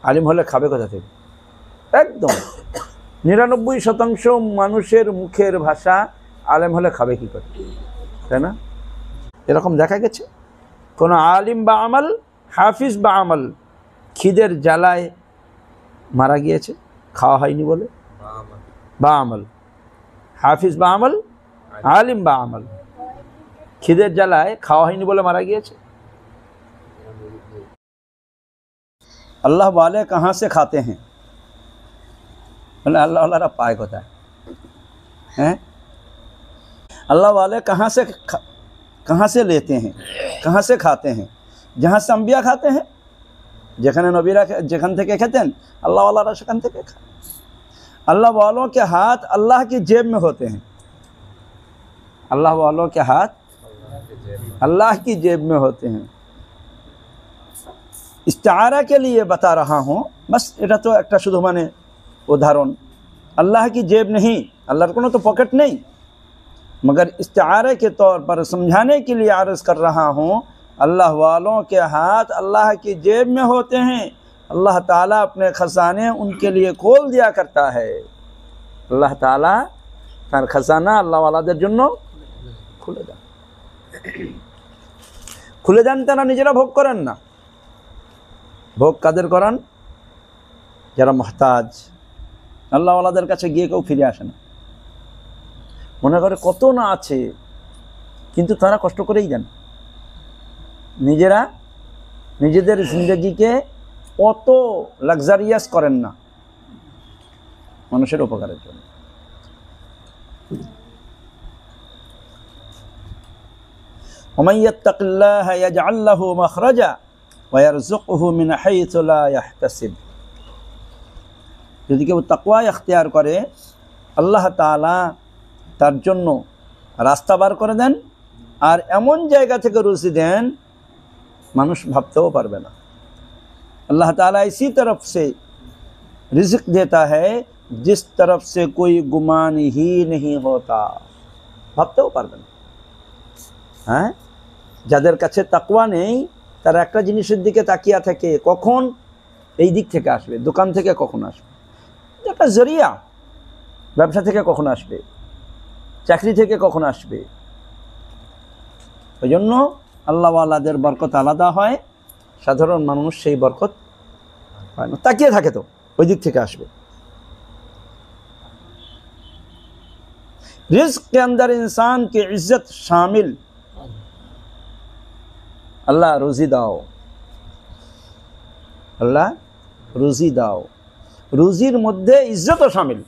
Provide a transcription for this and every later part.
আলিম হলে খাবে কোথা থেকে? একদম 99% মানুষের মুখের ভাষা, আলেম হলে খাবে কি করে, তাই না? এরকম দেখা গেছে কোনো আলিম বা আমল, হাফিজ বা আমল খিদের জ্বালায় মারা গিয়েছে, খাওয়া হয়নি বলে? বা আমল, হাফিজ বা আমল, আলিম বা আমল খিদের জ্বালায় খাওয়া হয়নি বলে মারা গিয়েছে। अल्लाह वाले कहाँ से खाते हैं? बोले अल्लाह वाला पाए होता है, अल्लाह वाले कहाँ से लेते हैं, कहाँ से खाते हैं? जहाँ से अम्बिया खाते हैं, যেখানে নবীরা যেখান থেকে খেতেন আল্লাহ वाला সেখান থেকে খায়। अल्लाह वालों के हाथ अल्लाह की जेब में होते हैं, अल्लाह वालों के हाथ अल्लाह की जेब में होते हैं। इस्तारा के लिए बता रहा हूँ, बस এটা তো একটা শুধু মানে उदाहरण। अल्लाह की जेब नहीं, अल्लाह को तो पॉकेट नहीं, मगर इस्तारे के तौर पर समझाने के लिए अर्ज़ कर रहा हूँ। अल्लाह वालों के हाथ अल्लाह की जेब में होते हैं, अल्लाह ताला अपने खजाने उनके लिए खोल दिया करता है। अल्लाह ताला तार खजाना अल्लाह वालाদের জন্য খুলে দেন, খুলে দেন। তারা নিজেরা ভোগ করেন না, ভোগ কাদের করান? যারা মুহতাজ। আল্লাহ ওয়ালাদের কাছে গিয়ে কেউ ফিরে আসে না, মনে করে কত না আছে, কিন্তু তারা কষ্ট করেই যান। নিজেরা নিজেদের জিন্দগিকে অত লাক্সারিয়াস করেন না মানুষের উপকারের জন্য। ومن يتق الله يجعل له مخرجا ويرزقه من حيث لا يحتسب। যদি কেউ তাকওয়া ইখতিয়ার করে আল্লাহ তাআলা তার জন্য রাস্তা বার করে দেন, আর এমন জায়গা থেকে রুজি দেন মানুষ ভাবতেও পারবে না। अल्लाह ताला इसी तरफ से रिज़्क देता है जिस तरफ से कोई गुमान ही नहीं होता, ভাবতেও পারবে না। হ্যাঁ, যাদের কাছে তাকওয়া নেই তারা একটা জিনিসের দিকে তাকিয়ে থাকে, কখন এই দিক থেকে আসবে, দোকান থেকে কখন আসবে, একটা জরিয়া, ব্যবসা থেকে কখন আসবে, চাকরি থেকে কখন আসবে। ওই জন্য আল্লাহ ওয়ালাদের বরকত আলাদা হয়, সাধারণ মানুষ সেই বরকত পায় না, তাকিয়ে থাকে তো ওই দিক থেকে আসবে। रिज़्क़ के अंदर इंसान की इज्जत शामिल, अल्लाह रोज़ी दाओ, अल्लाह रोज़ी दाओ, রুজির মধ্যে ইজ্জতও শামিল,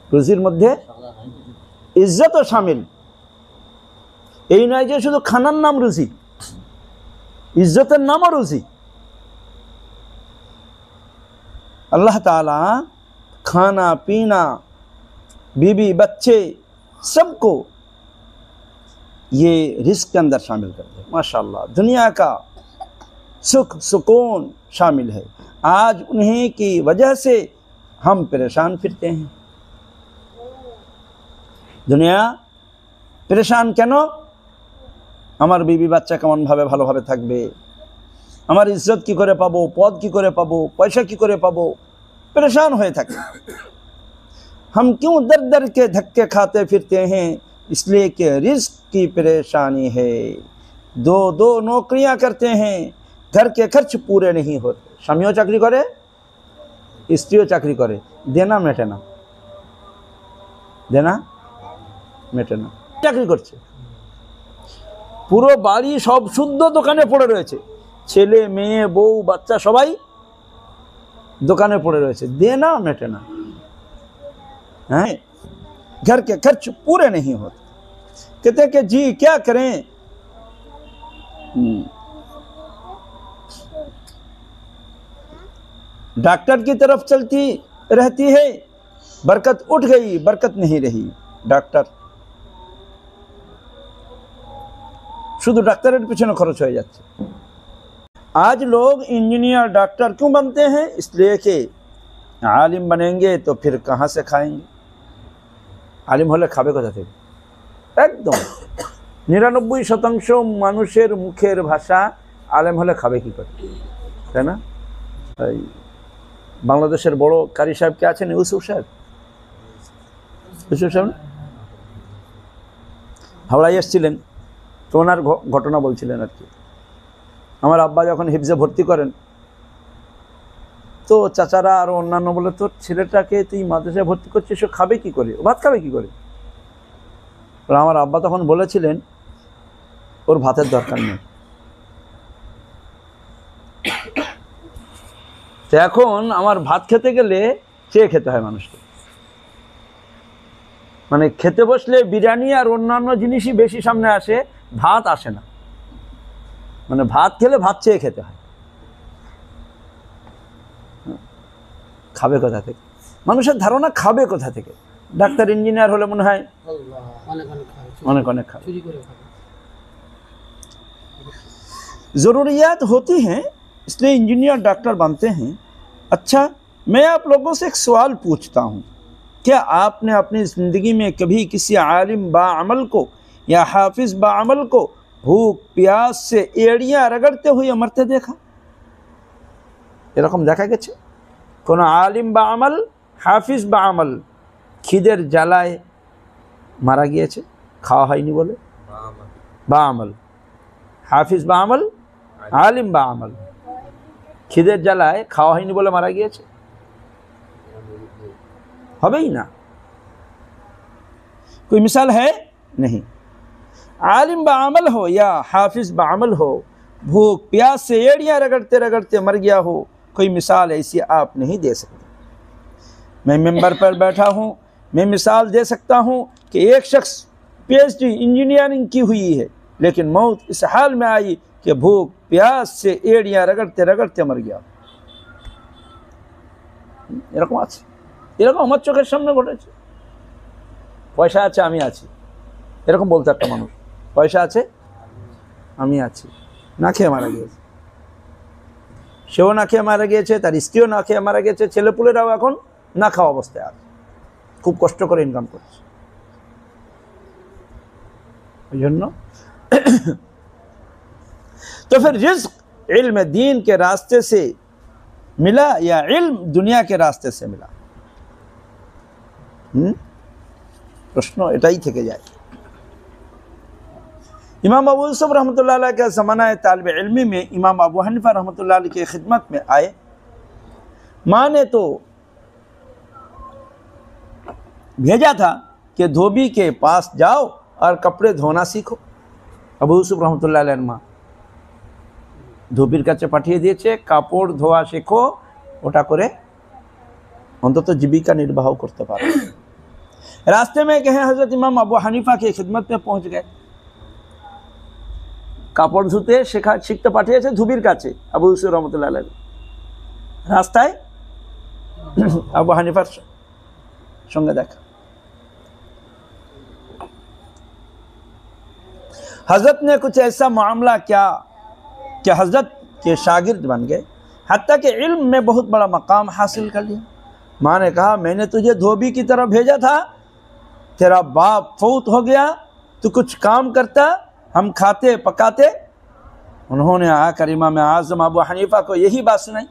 রুজির মধ্যে ইজ্জতও শামিল। এই নয় যে শুধু খানার নাম রুজি, ইজ্জতের নামও রুজি। अल्लाह ताला खाना पीना, बीबी बच्चे, सबको ये रिज़्क़ के अंदर शामिल कर दे। माशाअल्लाह, दुनिया का सुख सुकून शामिल है। आज उन्हीं की वजह से हम परेशान फिरते हैं। दुनिया परेशान কেন? আমার বিবি বাচ্চা কেমন ভাবে ভালোভাবে থাকবে, আমার ইজ্জত কি করে পাবো, পদ কি করে পাবো, পয়সা কি করে পাবো, परेशान হয়ে থাকে। हम क्यों दर दर के धक्के खाते फिरते हैं? इसलिए कि रिज़्क़ की परेशानी है। दो दो नौकरियां करते हैं, घर के खर्च पूरे नहीं होते। স্বামীও চাকরি করে, স্ত্রীও চাকরি করে, দেনা মেটে না, দেনা মেটে না। চাকরি করছে, পুরো বাড়ি সব শুদ্ধ দোকানে পড়ে রয়েছে, ছেলে মেয়ে বউ বাচ্চা সবাই দোকানে পড়ে রয়েছে, देना मेटे ना है, घर के खर्च पूरे नहीं होते। कहते कि जी क्या करें, डॉक्टर की तरफ चलती रहती है, बरकत उठ गई, बरकत नहीं रही। डॉक्टर शुद्ध डॉक्टरेर पीछे खर्च हो जाते। आज लोग इंजीनियर डॉक्टर क्यों बनते हैं? इसलिए कि आलिम बनेंगे तो फिर कहाँ से खाएंगे। आलिम होले खाबे कोथा थेके? एकदम 99% मानुषेर मुखेर भाषा, आलिम होले खाबे कि करे, তাই না? এই বাংলাদেশের বড় কারি সাহেব কে আছেন? ইউসুফ সাহেব, ইউসুফ সাহেব হাওড়ায় এসেছিলেন, তো ওনার ঘটনা বলছিলেন আর কি। আমার আব্বা যখন হিফজে ভর্তি করেন, তো চাচারা আর অন্যান্য বলে, তোর ছেলেটাকে তুই মাদ্রাসায় ভর্তি করছিস, ও খাবে কি করে, ও ভাত খাবে কি করে? আমার আব্বা তখন বলেছিলেন, ওর ভাতের দরকার নেই। তো এখন আমার ভাত খেতে গেলে চেয়ে খেতে হয় মানুষকে, মানে খেতে বসলে বিরিয়ানি আর অন্যান্য জিনিসই বেশি সামনে আসে, ভাত আসে না। মানে ভাত খেলে ভাত চেয়ে খেতে হয়। খাবে কোথা থেকে? মানুষের ধারণা খাবে কোথা থেকে? ডাক্তার ইঞ্জিনিয়ার হলে মনে হয় অনেক অনেক খাবে। जरूरियात होती हैं इसलिए इंजीनियर डॉक्टर बनते हैं। अच्छा, मैं आप लोगों से एक सवाल पूछता हूँ, क्या आपने अपनी ज़िंदगी में कभी किसी आलिम बाअमल को या हाफिज बाअमल को भूख प्यास से एड़ियाँ रगड़ते हुए मरते देखा? এরকম দেখা গেছে কোনো আলিম বাআমল, হাফিজ বাআমল খিদের জ্বালায় মারা গিয়েছে, খাওয়া হয়নি বলে? বাআমল, হাফিজ বাআমল, আলিম বাআমল খিদের জ্বালায় খাওয়া হয়নি বলে মারা গিয়েছে? হবেই না। कोई मिसाल है? नहीं। आलिम बाअमल हो या हाफिज बाअमल हो, भूख प्यास से एड़ियाँ रगड़ते रगड़ते मर गया हो, कोई मिसाल ऐसी आप नहीं दे सकते। मैं मेंबर पर बैठा हूँ, मैं मिसाल दे सकता हूँ कि एक शख्स PhD इंजीनियरिंग की हुई है, लेकिन मौत इस हाल में आई कि भूख प्यास से एड़ियाँ रगड़ते रगड़ते मर गया। এরকম আছে, এরকম আমার চোখের সামনে ঘটেছে। পয়সা আছে আমি আছি, এরকম বলতো একটা মানুষ, পয়সা আছে আমি আছি, না খেয়ে মারা গিয়েছে। সেও না খেয়ে মারা গিয়েছে, তার স্ত্রীও না খেয়ে মারা গেছে, ছেলেপুলেরাও এখন না খাওয়া অবস্থায় আছে, খুব কষ্ট করে ইনকাম করছে। ওই জন্য तो फिर रिज़्क़ इल्म दीन के रास्ते से मिला या इल्म दुनिया के रास्ते से मिला? प्रश्न एटाई থেকে যায়। इमाम अबू यूसुफ रहमतुल्लाह अलैह के ज़माना तालिब इल्मी में इमाम अबू हनीफा रहमतुल्लाह अलैह की खिदमत में आए। माँ ने तो भेजा था कि धोबी के पास जाओ और कपड़े धोना सीखो। अबू यूसुफ रहमतुल्लाह अलैह माँ ধোবির কাছে পাঠিয়ে দিয়েছে, কাপড় ধোয়া শেখো, ওটা করে অন্তত জীবিকা নির্বাহ করতে পারো। रास्ते में कहे हजरत इमाम अबू हनीफा की खिदमत में पहुंच गए। কাপড় ধুতে শিখতে পাঠিয়েছে ধোবির কাছে আবু ইউসুফ রহমতুল্লাহ আলাইহি। রাস্তায় আবু হানিফার সঙ্গে দেখা। हजरत ने कुछ ऐसा मामला क्या कि हजरत के शागिर्द बन गए, हत्ता कि इल्म में बहुत बड़ा मकाम हासिल कर लिया। माँ ने कहा, मैंने तुझे धोबी की तरफ भेजा था, तेरा बाप फौत हो गया, तू कुछ काम करता, हम खाते पकाते। उन्होंने आकर इमाम आज़म अबू हनीफा को यही बात सुनाई,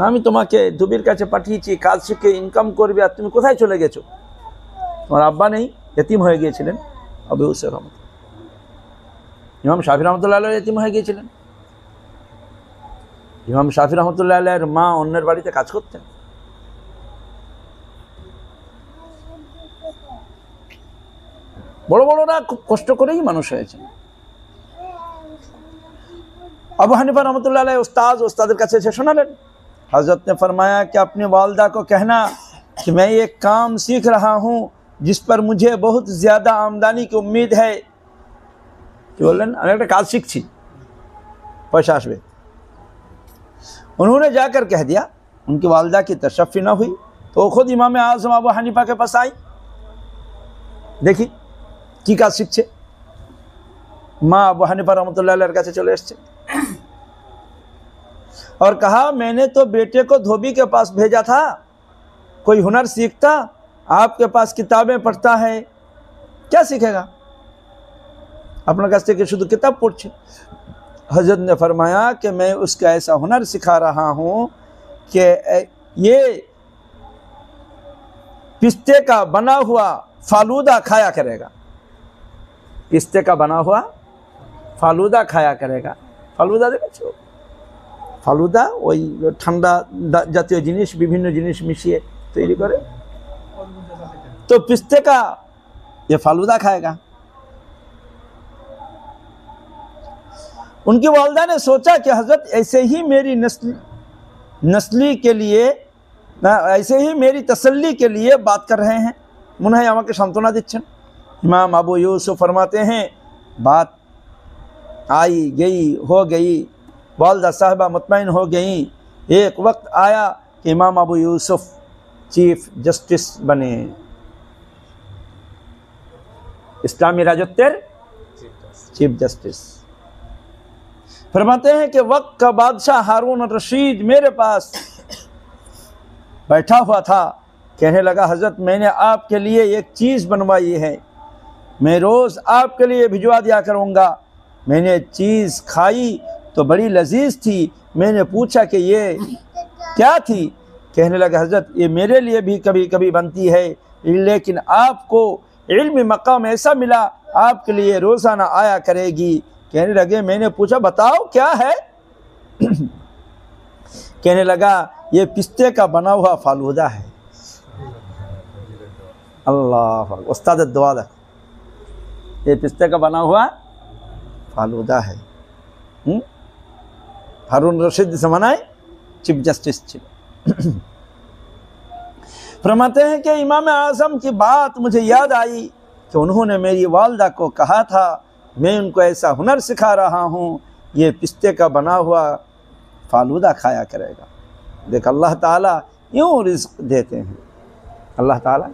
আমি তোমাকে ধোবির কাছে পাঠিয়েছি কাজ শিখে ইনকাম করবে, আর তুমি কোথায় চলে গেছো? তোমার আব্বা নেই, এতিম হয়ে গিয়েছিলেন আবু ইউসুফ রহমতুল্লাহ। ইমাম শাফি রহমতুল্লাহ আলাইহি এতিম হয়ে গিয়েছিলেন। ইমাম শাফি রহমতুল্লাহ আলাইহির মা অন্যের বাড়িতে কাজ করতেন। বড় বড়রা খুব কষ্ট করেই মানুষ হয়েছেন। अबू हनीफा रहमतुल्लाह अलैह उस्ताद काছে এসে শোনালেন। हजरत ने फरमाया कि अपनी वालदा को कहना कि मैं ये काम सीख रहा हूँ जिस पर मुझे बहुत ज़्यादा आमदनी की उम्मीद है। कि बोलें আমি একটা কাজ শিখছি, পয়সা আসবে। उन्होंने जाकर कह दिया, उनकी वालदा की तशफ़ी न हुई तो खुद इमाम आज़म अबू हनीफा के पास आई। देखी কি কাজ শিখছে। মা আবু হানিফা रहमतुल्लाह अलैह কাছে চলে এসেছে और कहा, मैंने तो बेटे को धोबी के पास भेजा था, कोई हुनर सीखता, आपके पास किताबें पढ़ता है, क्या सीखेगा? আপনার কাছ থেকে শুধু কিতাব পড়ছে, हजरत ने फरमाया कि मैं उसका ऐसा हुनर सिखा रहा हूँ कि ये पिस्ते का बना हुआ फालूदा खाया करेगा, पिस्ते का बना हुआ फालूदा खाया करेगा। फालूदा देखो, फालूदा ওই ঠান্ডা জাতীয় জিনিস বিভিন্ন জিনিস মিশিয়ে তৈরি করে, तो पिस्ते का ये फालूदा खाएगा। उनकी वालिदा ने सोचा कि हजरत ऐसे ही मेरी नस्ली के लिए, ऐसे ही मेरी तसल्ली के लिए बात कर रहे हैं, मुन्हे আমাকে সান্ত্বনা দিচ্ছেন। इमाम अबू यूसुफ फरमाते हैं बात आई गई हो गई, वालिदा साहिबा मुतमईन हो गई। एक वक्त आया कि इमाम अबू यूसुफ चीफ जस्टिस बने, इस्लामी राजत्वेर चीफ जस्टिस। फरमाते हैं कि वक्त का बादशाह हारून रशीद मेरे पास बैठा हुआ था, कहने लगा हजरत मैंने आपके लिए एक चीज़ बनवाई है, मैं रोज़ आपके लिए भिजवा दिया करूँगा। मैंने चीज़ खाई तो बड़ी लजीज थी, मैंने पूछा कि ये क्या थी, कहने लगा हजरत ये मेरे लिए भी कभी कभी बनती है, लेकिन आपको इल्मी मकाम ऐसा मिला आपके लिए रोज़ाना आया करेगी। कहने लगे मैंने पूछा बताओ क्या है, कहने लगा ये पिस्ते का बना हुआ फालूदा है। अल्लाह उस्ताद दुआ दा, ये पिस्ते का बना हुआ फालूदा है। हारून रशीद ज़मानाए चीफ जस्टिस थे। फरमाते हैं कि इमाम आज़म की बात मुझे याद आई कि उन्होंने मेरी वालिदा को कहा था मैं उनको ऐसा हुनर सिखा रहा हूँ, ये पिस्ते का बना हुआ फालूदा खाया करेगा। देख अल्लाह ताला यूँ रिज़्क़ देते हैं, अल्लाह ताला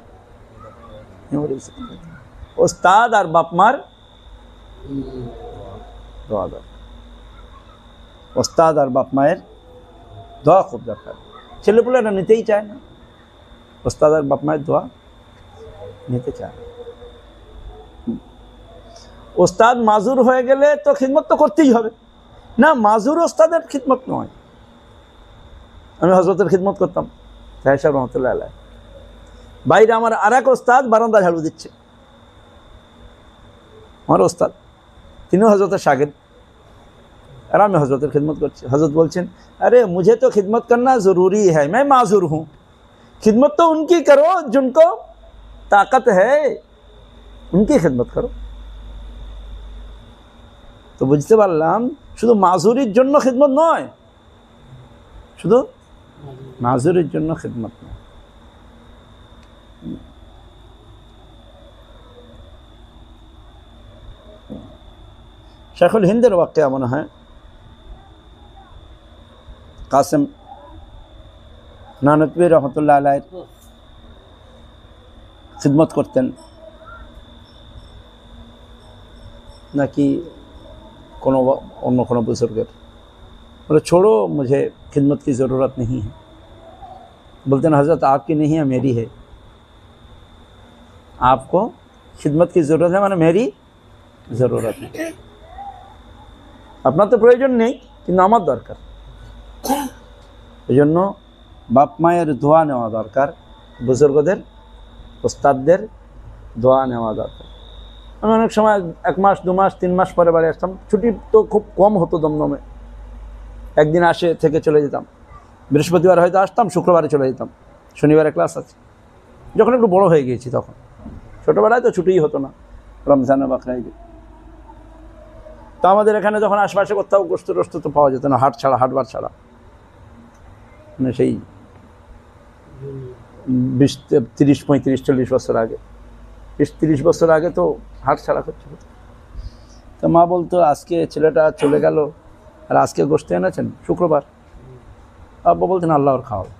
यूँ रिज़्क़ देते हैं। उस्ताद और बापमार দোয়া দরকার, ওস্তাদ আর বাপ মায়ের দোয়া খুব দরকার। ছেলেপুলেরা নিতেই চায় না, ওস্তাদ আর বাপ মায়ের দোয়া নিতে চায়। ওস্তাদ মাজুর হয়ে গেলে তো খিদমত তো করতেই হবে না, মাজুর ওস্তাদের খিদমত নয়। আমি হজরতের খিদমত করতাম সাহেব সাহেব রহমতুল্লাহ আলাইহ, বাইরে আমার আর এক ওস্তাদ বারান্দা ঝাড়ু দিচ্ছে, আমার ওস্তাদ তিনিও হজরতের शागिर्द, और मैं हजरत खिदमत कर। हजरत बोलছেন अरे मुझे तो खिदमत करना ज़रूरी है, मैं माजूर हूँ, खिदमत तो उनकी करो जिनको ताकत है, उनकी खिदमत करो। तो বুঝতে পারলাম শুধু মাজুরির জন্য খিদমত নয়, শুধু মাজুরির জন্য খিদমত নয়। शेखुल हिंदर वाक़या मना है, कासिम नानतवी रहमतुल्लाह अलैह खिदमत करतें नाकि कोनो अन्य कोनो बुजुर्गेर, बोले छोड़ो मुझे खिदमत की ज़रूरत नहीं है, बोलते हैं हज़रत आपकी नहीं है मेरी है, आपको खिदमत की ज़रूरत है माने मेरी ज़रूरत है। আপনার তো প্রয়োজন নেই কিন্তু আমার দরকার, এজন্য বাপ মায়ের দোয়া নেওয়া দরকার, বুজুর্গদের ওস্তাদদের দোয়া নেওয়া দরকার। আমি অনেক সময় 1 মাস 2 মাস 3 মাস পরে বাড়ি আসতাম, ছুটি তো খুব কম হতো দমদমে, একদিন আসে থেকে চলে যেতাম, বৃহস্পতিবার হয়তো আসতাম, শুক্রবারে চলে যেতাম, শনিবারে ক্লাস আছে। যখন একটু বড় হয়ে গিয়েছি তখন, ছোটোবেলায় তো ছুটিই হতো না রমজানে বাকরা ঈদে। তো আমাদের এখানে যখন আশপাশে কোথাও গোস্ত টোস্ত তো পাওয়া যেত না, হাট ছাড়া, হাটবার ছাড়া, মানে সেই 20 30 35 40 বছর আগে, 20-30 বছর আগে তো হাট ছাড়া করতে হতো। তো মা বলতো আজকে ছেলেটা চলে গেল আর আজকে গোস্ত এনেছেন শুক্রবার, আব্বা বলতেন আল্লাহ ওর খাওয়াবে,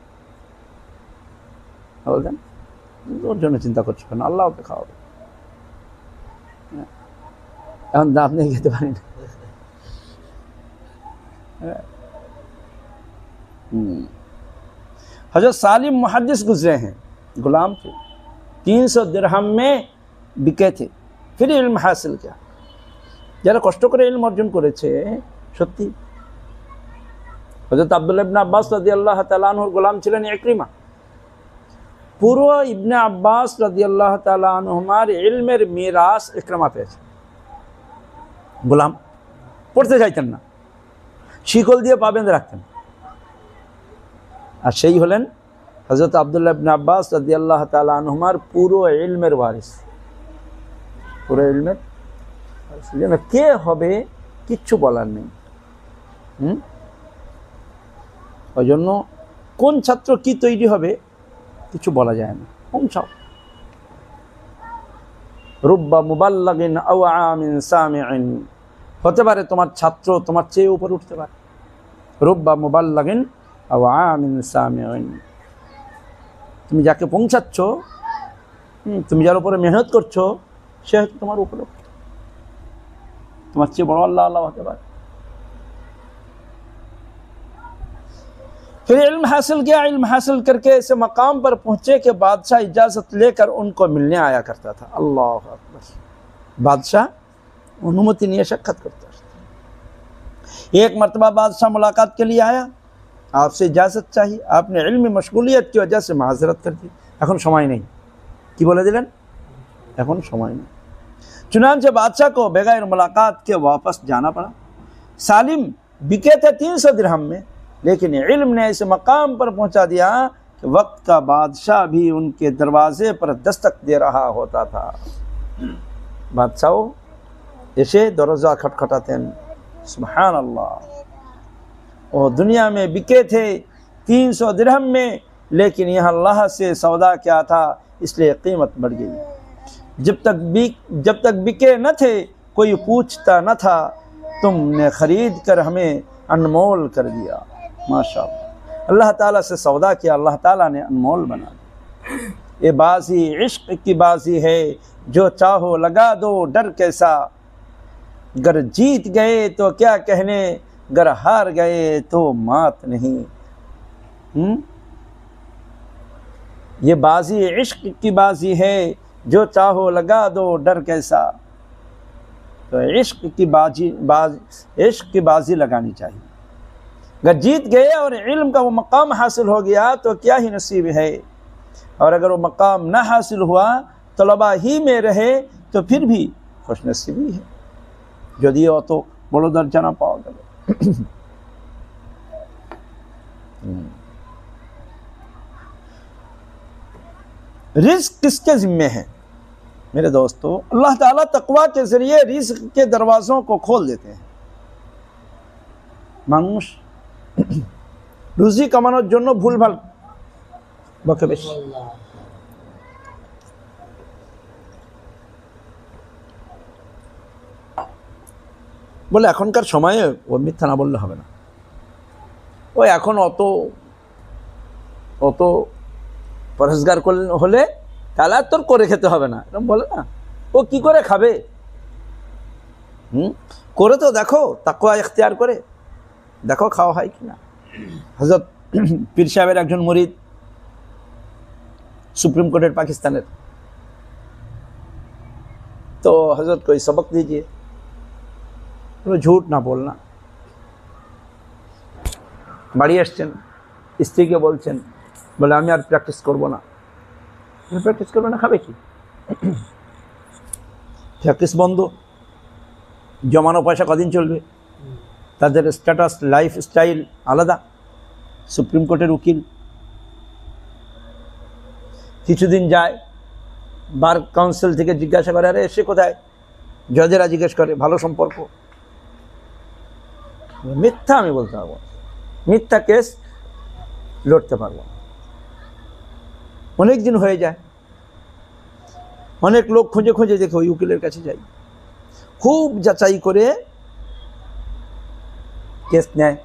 বলতেন ওর জন্য চিন্তা করছো কেন, আল্লাহ ওকে খাওয়াবে। এখন দাঁত নিয়ে খেতে পারি না। हजरत सालिम मुहद्दिस गुजरे हैं, गुलाम थे, 300 दिरहम में बिके थे, फिर इल्म हासिल किया। যারা কষ্ট করে ইলম অর্জন করেছে সত্যি। হযরত আব্দুল্লাহ ইবনে আব্বাস রাদিয়াল্লাহু তাআলা আনহুর গোলাম ছিলেন ইকরিমা। পুরো ইবনে আব্বাস রাদিয়াল্লাহু তাআলা আনহুমার ইলমের মিরাস ইকরিমা পেয়েছে। গোলাম, পড়তে চাইতেন না, শিকল দিয়ে পা বেঁধে রাখতেন। আর সেই হলেন হযরত আব্দুল্লাহ ইবনে আব্বাস রাদিয়াল্লাহু তাআলা আনহুমার পুরো ইলমের ওয়ারিস। পুরো ইলমের যেন কে হবে কিচ্ছু বলার নেই। ওই জন্য কোন ছাত্র কি তৈরি হবে কিছু বলা যায় না। পৌঁছাও। রুব্বা মুবাল্লাগিন আও আমিন সামিইন, হতে পারে তোমার ছাত্র তোমার চেয়ে উপরে উঠতে পারে। রুব্বা মুবাল্লাগিন আও আমিন সামিইন, তুমি যাকে পৌঁছাচ্ছ, তুমি যার উপরে মেহনত করছো, সে হয়তো তোমার উপরে, তোমার চেয়ে বড় আল্লাহ আল্লাহ হতে पारे। फिर इल्म हासिल किया, इल्म हासिल करके ऐसे मकाम पर पहुंचे कि बादशाह इजाजत लेकर उनको मिलने आया करता था। अल्लाह अकबर। बादशाह अनुमति नहीं शक्कत करता। एक मरतबा बादशाह मुलाकात के लिए आया, आपसे इजाजत चाहिए, आपने इल्मी मशगूलियत की वजह से माजरत कर दी, এখন সময় নেই। কি বলে দিলেন? এখন সময় নেই। चुनांचे बादशाह को बगैर मुलाकात के वापस जाना पड़ा। सालिम बिके थे 300 दिरहम में, लेकिन इल्म ने इस मकाम पर पहुंचा दिया कि वक्त का बादशाह भी उनके दरवाजे पर दस्तक दे रहा होता था। बादशाह ऐसे दरवाजा खटखटाते हैं। सुभान अल्लाह। और दुनिया में बिके थे 300 दिरहम में, लेकिन यहाँ अल्लाह से सौदा क्या था, इसलिए कीमत बढ़ गई। जब तक बिके न थे कोई पूछता न था, तुमने खरीद कर हमें अनमोल कर दिया। माशाअल्लाह। अल्लाह ताला से सौदा किया, अल्लाह ताला ने अनमोल बना दिया। ये बाजी इश्क की बाजी है, जो चाहो लगा दो डर कैसा, गर जीत गए तो क्या कहने, गर हार गए तो मात नहीं। ये बाजी इश्क की बाजी है, जो चाहो लगा दो डर कैसा। तो इश्क की बाजी लगानी चाहिए। अगर जीत गए और इल्म का वो मकाम हासिल हो गया तो क्या ही नसीब है, और अगर वो मकाम ना हासिल हुआ, तलबा ही में रहे, तो फिर भी खुशनसीबी है। यदि हो तो बड़ो दर्जा ना पाओगे। रिज़्क किसके जिम्मे है मेरे दोस्तों? अल्लाह ताला तकवा के जरिए रिज़्क के दरवाज़ों को खोल देते हैं। মানুষ রুজি কামানোর জন্য ভুলভাল বকে বেশি। বলে এখনকার সময়ে ও মিথ্যা না বললে হবে না, ও এখন অত পরহেজগার হলে তাহলে আর তোর করে খেতে হবে না, এরকম বলে না। ও কি করে খাবে? করে তো দেখো, তাকওয়া ইখতিয়ার করে দেখো খাওয়া হয় কিনা। হযরত পীর সাহেবের একজন মুরিদ, सुप्रीम कोर्ट पाकिस्तान, तो हजरत कोई सबक दीजिए। तो झूठ ना बोलना। बाड़ी आसছেন, স্ত্রীকে বলছেন, বলে আমি আর প্র্যাকটিস করব না। প্র্যাকটিস করবে না, খাবে কি? প্র্যাকটিস বন্ধ, জমানো পয়সা কদিন চলবে? তাদের স্ট্যাটাস লাইফ স্টাইল আলাদা। সুপ্রিম কোর্টের উকিল কিছুদিন যায়, বার কাউন্সিল থেকে জিজ্ঞাসা করে, আরে এসে কোথায়? জজেরা জিজ্ঞেস করে, ভালো সম্পর্ক। মিথ্যা আমি বলতে পারবো, মিথ্যা কেস লড়তে পারবো। অনেক দিন হয়ে যায়, অনেক লোক খুঁজে খুঁজে দেখে ওই উকিলের কাছে যাই, খুব যাচাই করে কেস নেয়।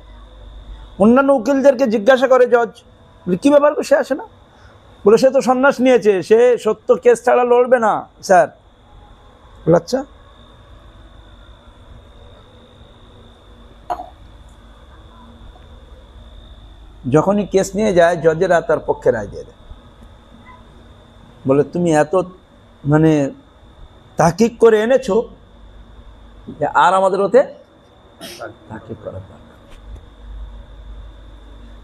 অন্যান্য উকিলদেরকে জিজ্ঞাসা করে জজ, কি ব্যাপার, সে আসে না? বলে সে তো সন্ন্যাস নিয়েছে, সে সত্য কেস ছাড়া লড়বে না স্যার। বলে আচ্ছা। যখনই কেস নিয়ে যায়, জজেরা তার পক্ষে রায় দিয়ে দেয়। বলে তুমি এত মানে তাহকিক করে এনেছো, আর আমাদের ওতে তাকে করার দরকার।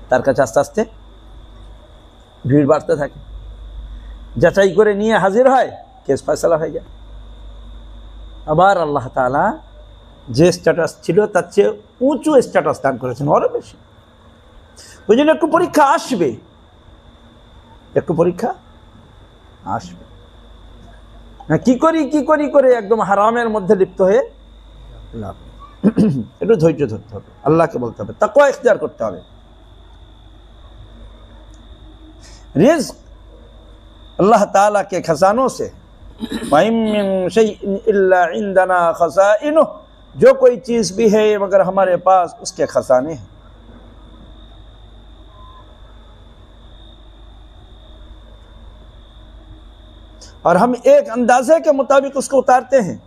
তার কাছে আস্তে আস্তে ভিড় বাড়তে থাকে, যাচাই করে নিয়ে হাজির হয়, কেস ফয়সালা হয়ে যায়। আবার আল্লাহ তাআলা যে স্ট্যাটাস ছিল তার চেয়ে উঁচু স্ট্যাটাস দান করেছেন, আরো বেশি। ওই জন্য একটু পরীক্ষা আসবে, একটু পরীক্ষা আসবে না। কি করি করে একদম হারামের মধ্যে লিপ্ত হয়ে লাভ নেই। একটু ধৈর্য ধরতে হবে, আল্লাহকে বলতে হবে, তাকওয়া ইখতিয়ার করতে হবে। रिज़्क़ अल्लाह ताला के खजानों से, वइन मिन शैइन इल्ला इंदना खज़ाइनुह, जो कोई चीज़ भी है मगर हमारे पास उसके खजाने हैं। और हम एक अंदाजे के मुताबिक उसको उतारते हैं।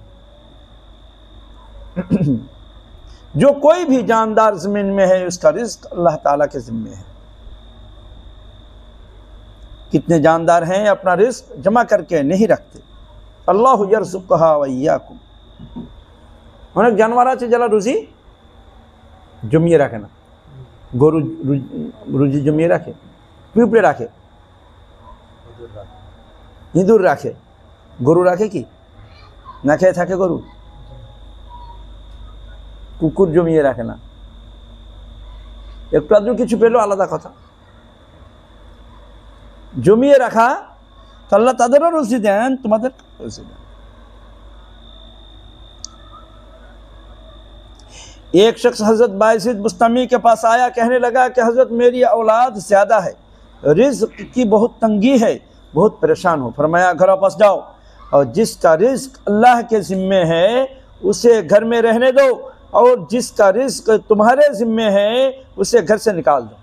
जो कोई भी जानदार ज़मीन में है उसका रिज़्क़ अल्लाह ताला के ज़िम्मे है। कितने जानदार हैं अपना रिस्क जमा करके नहीं रखते। अल्लाहु यरज़ुकुहा व इय्याकुम। অনেক জানোয়ার আছে যারা রুজি জমিয়ে রাখে না। গরু রুজি জমিয়ে রাখে, পিঁপড়ে রাখে, ইঁদুর রাখে, গরু রাখে কি না খেয়ে থাকে গরু। কুকুর জমিয়ে রাখে না, একটু আধটু কিছু পেলো আলাদা কথা। জমিয়ে রাখা তো আল্লাহ তাদেরও রুজি দেন, তোমাদের রুজি দেন। एक शख्स हजरत बायज़ीद बुस्तामी के पास आया, कहने लगा कि हजरत मेरी औलाद ज़्यादा है, रिज़्क़ की बहुत तंगी है, बहुत परेशान हो। फरमाया घर वापस जाओ और जिसका रिज़्क़ अल्लाह के ज़िम्मे है उसे घर में रहने दो, और जिसका रिज़्क़ तुम्हारे ज़िम्मे है उसे घर से निकाल दो।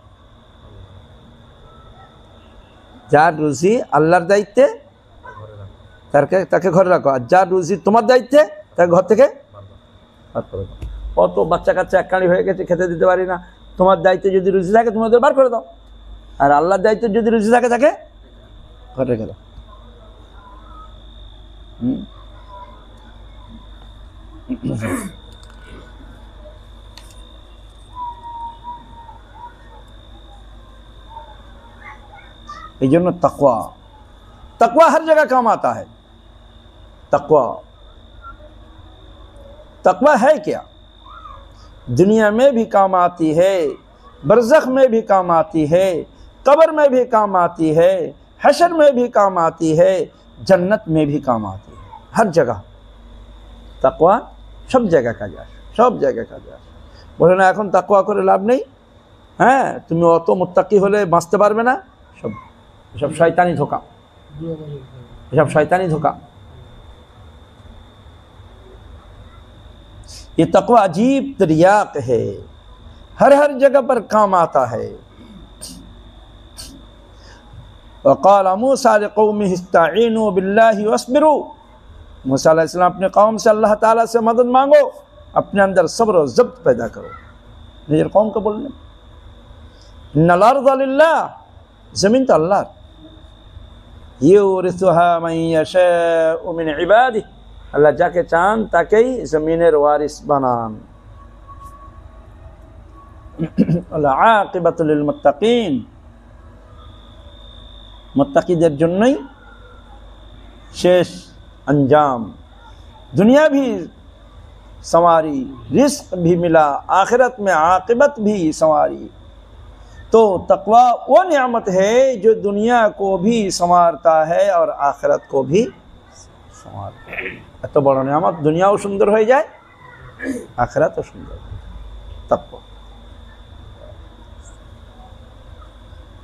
যার রুজি আল্লাহর দায়িত্বে তাকে ঘরে রাখো, আর যার রুজি তোমার দায়িত্বে তাকে ঘর থেকে বার করে দাও। কত বাচ্চা কাচ্চা এককালি হয়ে গেছে, খেতে দিতে পারি না। তোমার দায়িত্বে যদি রুজি থাকে তুমি ওদের বার করে দাও, আর আল্লাহর দায়িত্বে যদি রুজি থাকে তাকে ঘরে রেখে দাও। এই জন্য তাকওয়া, तकवा हर जगह काम आता है। तकवा है क्या? दुनिया में भी काम आती है, बरज़ख में भी काम आती है, कब्र में भी काम आती है, हशर में भी काम आती है, जन्नत में भी काम आती है। हर जगह तकवा सब जगह काजे আসে, सब जगह काजे আসে। বলে না এখন তাকওয়া করে লাভ নেই, হ্যাঁ তুমি অত মুত্তাকি হলে বাঁচতে পারবে না, সব সব শয়তানি ধোঁকা, सब शैतानी धोखा। ये तकवा अजीब तरियाक है, हर हर जगह पर काम आता है। वक़ाल मूसा लिक़ौमिहि इस्तईनु बिल्लाहि वस्बिरु, मूसा अलैहिस्सलाम अपने कौम से अल्लाह ताला से मदद मांगो, अपने अंदर सब्र और ज़ब्त पैदा करो। निजर कौम को बोलने इन्नल अर्ज़ लिल्लाह, ज़मीन तो अल्लाह, युरिथुहा मन यशाउ मिन इबादिही, अल्लाह जाके चान ताकेई ज़मीनेर वारिस बानान। वल आक़िबतु लिल मुत्तक़ीन, मुत्तक़ीদের জন্যই শেষ अंजाम। दुनिया भी संवारी, रिस्क भी मिला, आखिरत में आक़िबत भी संवारी। तो तकवा वो नियामत है जो दुनिया को भी संवारता है और आखिरत को भी संवारता है। तो बड़ा नियामत, दुनियाও সুন্দর হয়ে যায়, आखिरतও সুন্দর। तकवा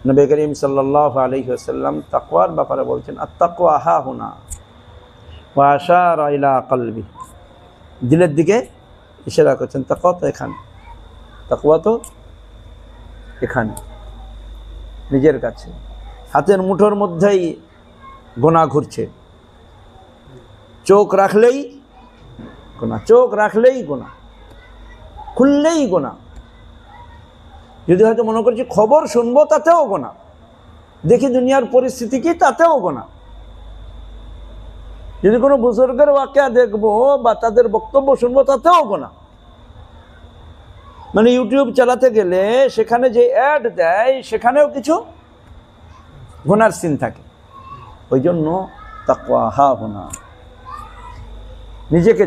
नबी करीम सल्लल्लाहु अलैहि वसल्लम तकवार ব্যাপারে বলছেন আত-তাকওয়া হা হুনা ওয়া আশারা ইলা কলবি, দিলের দিকে ইশারা করছেন। তাকওয়া তো এখানে, তাকওয়া তো এখানে নিজের কাছে, হাতের মুঠোর মধ্যেই গোনা ঘুরছে। চোখ রাখলেই গোনা, চোখ রাখলেই গোনা, খুললেই গোনা। যদি হয়তো মনে করছি খবর শুনবো তাতেও গোনা, দেখি দুনিয়ার পরিস্থিতি কি তাতেও গোনা, যদি কোনো বুজুর্গের ওয়াকিয়া দেখবো বা তাদের বক্তব্য শুনবো তাতেও গোনা। মানে ইউটিউব চালাতে গেলে সেখানে যে অ্যাড দেয় সেখানেও কিছু গুনার সিন থাকে। ওই জন্য তাকওয়া হাহুনা, নিজেকে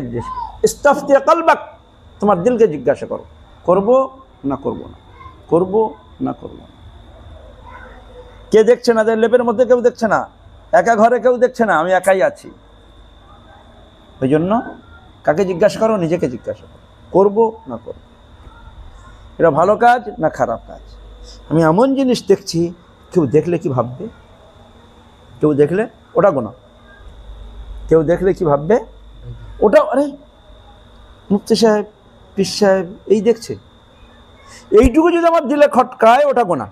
ইস্তাফতি কলবাক, তোমার দিলকে জিজ্ঞাসা করো, করব না করব না, করব না করব না। কে দেখছে না? লেপের মধ্যে কেউ দেখছে না, একা ঘরে কেউ দেখছে না, আমি একাই আছি। ওই জন্য কাকে জিজ্ঞাসা করো? নিজেকে জিজ্ঞাসা করো, করব না করব, এটা ভালো কাজ না খারাপ কাজ। আমি এমন জিনিস দেখছি, কেউ দেখলে কি ভাববে? কেউ দেখলে ওটা গুনাহ, কেউ দেখলে কি ভাববে? ওটা আরে মুফতি সাহেব, পীর সাহেব এই দেখছে, এইটুকু যদি আমার দিলে খটকায় ওটা গুনাহ।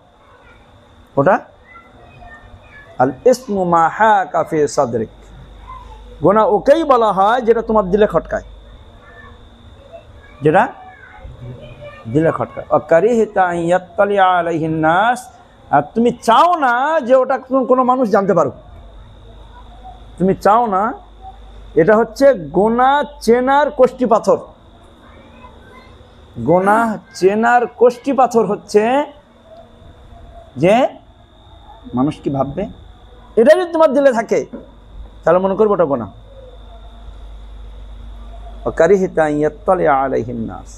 ওটা আল ইসমু মা হাকা ফি সাদরিক, গুনাহ ওকেই বলা হয় যেটা তোমার দিলে খটকায়, যেটা দিলে খটকায়। অকারিহিতা আন ইয়াত্তালিআ আলাইহিন নাস, আর তুমি চাও না যে ওটা কোনো মানুষ জানতে পারুক, তুমি চাও না। এটা হচ্ছে গুনাহ চেনার কষ্টি পাথর। গুনাহ চেনার কষ্টি পাথর হচ্ছে যে মানুষ কি ভাববে, এটা যদি তোমার দিলে থাকে তাহলে মনে করবো ওটা গুনাহ। অকারিহিতা আন ইয়াত্তালিআ আলাইহিন নাস,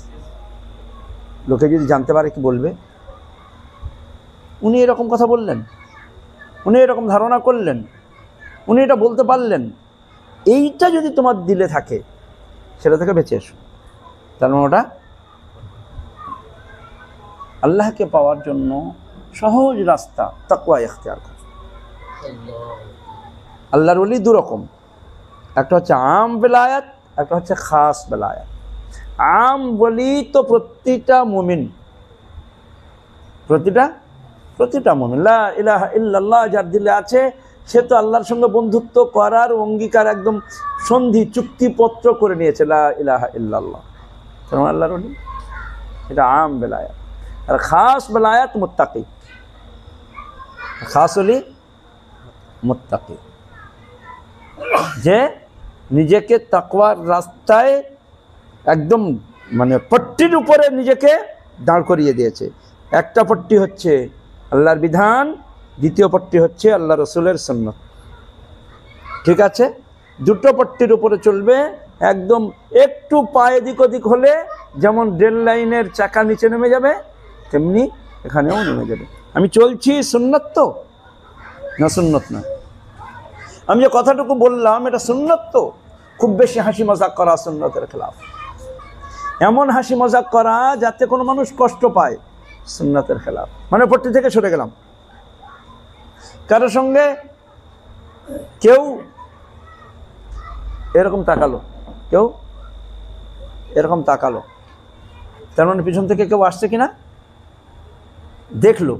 লোকে যদি জানতে পারে কি বলবে? উনি এরকম কথা বললেন, উনি এরকম ধারণা করলেন, উনি এটা বলতে পারলেন, এইটা যদি তোমার দিলে থাকে সেটা থেকে বেঁচে এসো। তার মানে ওটা আল্লাহকে পাওয়ার জন্য সহজ রাস্তা তাকওয়া ইখতিয়ার করা। আল্লাহর ওলি দুরকম, একটা হচ্ছে আম বেলায়াত, একটা হচ্ছে খাস বেলায়াত। আম বলি তো প্রতিটা মুমিন, প্রতিটা মুমিন লা ইলাহা ইল্লাল্লাহ যার দিলে আছে সে তো আল্লাহর সঙ্গে বন্ধুত্ব করার অঙ্গীকার, একদম সন্ধি চুক্তিপত্র করে নিয়েছে, লা ইলাহা ইল্লাল্লাহ, কারণ আল্লাহর ওলি। এটা আম বেলায়াত। আর খাস বেলায়াত মুত্তাকি, খাস ওলি মুত্তাকি, যে নিজেকে তাকওয়ার রাস্তায় একদম মানে পট্টির উপরে নিজেকে দাঁড় করিয়ে দিয়েছে। একটা পট্টি হচ্ছে আল্লাহর বিধান, দ্বিতীয় পট্টি হচ্ছে আল্লাহ রসুলের সুন্নাত, ঠিক আছে? দুটো পট্টির উপরে চলবে, একদম একটু পায়ে দিক ওদিক হলে যেমন রেল লাইনের চাকা নিচে নেমে যাবে, তেমনি এখানেও নেমে যাবে। আমি চলছি সুন্নাত তো না সুন্নাত না? আমি যে কথাটুকু বললাম এটা সুন্নাত তো? খুব বেশি হাসি মজাক করা সুন্নাতের খেলাফ। এমন হাসি মজাক করা যাতে কোনো মানুষ কষ্ট পায়, সুন্নাতের খেলাফ। মানে পট্টি থেকে সরে গেলাম। কারোর সঙ্গে কেউ এরকম তাকালো, কেউ এরকম তাকালো, তার মানে পিছন থেকে কেউ আসছে কিনা দেখলো,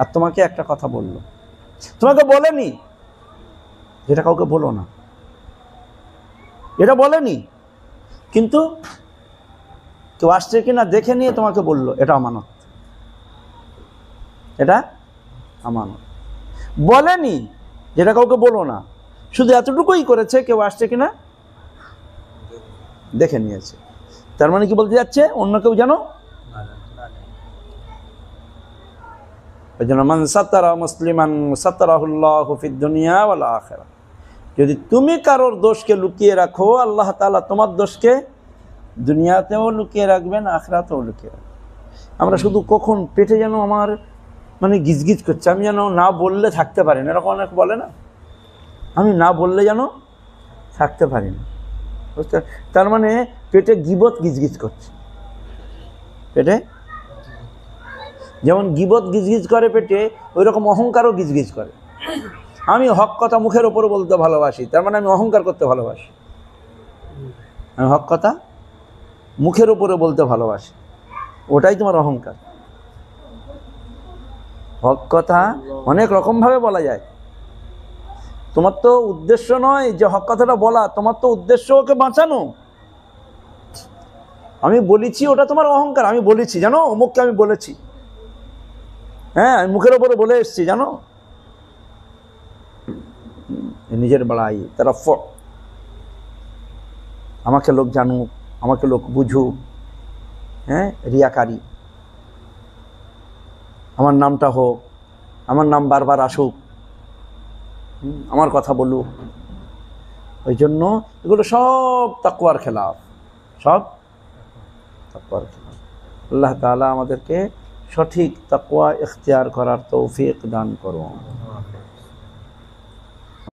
আর তোমাকে একটা কথা বললো, তোমাকে বলেনি, যেটা কাউকে বলো না, এটা বলেনি, কিন্তু কেউ আসছে কিনা দেখে নিয়ে তোমাকে বললো, এটা আমানত, এটা আমানত। বলেনি, যেটা কাউকে বলো না, শুধু এতটুকুই করেছে, কেউ আসছে কিনা দেখে নিয়েছে। তার মানে কি বলতে যাচ্ছে? অন্য কেউ জানো, ওই জন্য মান সাতারা মুসলিমান সাতারাহুল্লাহু ফিদ দুনিয়া ওয়াল আখিরাহ। যদি তুমি কারোর দোষকে লুকিয়ে রাখো, আল্লাহ তাআলা তোমার দোষকে দুনিয়াতেও লুকিয়ে রাখবেন, আখিরাতেও লুকিয়ে রাখবেন। আমরা শুধু কখন পেটে যেন আমার মানে গিজগিজ করছে, আমি যেন না বললে থাকতে পারি না, এরকম অনেক বলে না, আমি না বললে যেন থাকতে পারি না, বুঝতে? তার মানে পেটে গীবত গিজগিজ করছে, পেটে যেমন গীবত গিজগিজ করে পেটে, ওই রকম অহংকারও গিজগিজ করে। আমি হক কথা মুখের ওপর বলতে ভালোবাসি, তার মানে আমি অহংকার করতে ভালোবাসি। আমি হক কথা মুখের উপরে বলতে ভালোবাসি, ওটাই তোমার অহংকার। হক কথা অনেক রকমভাবে বলা যায়। তোমার তো উদ্দেশ্য নয় যে হক কথাটা বলা, তোমার তো উদ্দেশ্য ওকে বাঁচানো। আমি বলেছি ওটা তোমার অহংকার, আমি বলেছি জানো, অমুককে আমি বলেছি, হ্যাঁ আমি মুখের ওপরে বলে এসছি জানো, নিজের বড়াই তারা আমাকে লোক জানুক, আমাকে লোক বুঝুক, হ্যাঁ, রিয়াকারী, আমার নামটা হোক, আমার নাম বারবার আসুক, আমার কথা বলুক। ওই জন্য এগুলো সব তাকওয়ার খেলাফ, সব তাকওয়ার খেলাফ। আল্লাহ তাআলা আমাদেরকে সঠিক তাকওয়া ইখতিয়ার করার তৌফিক দান করুন।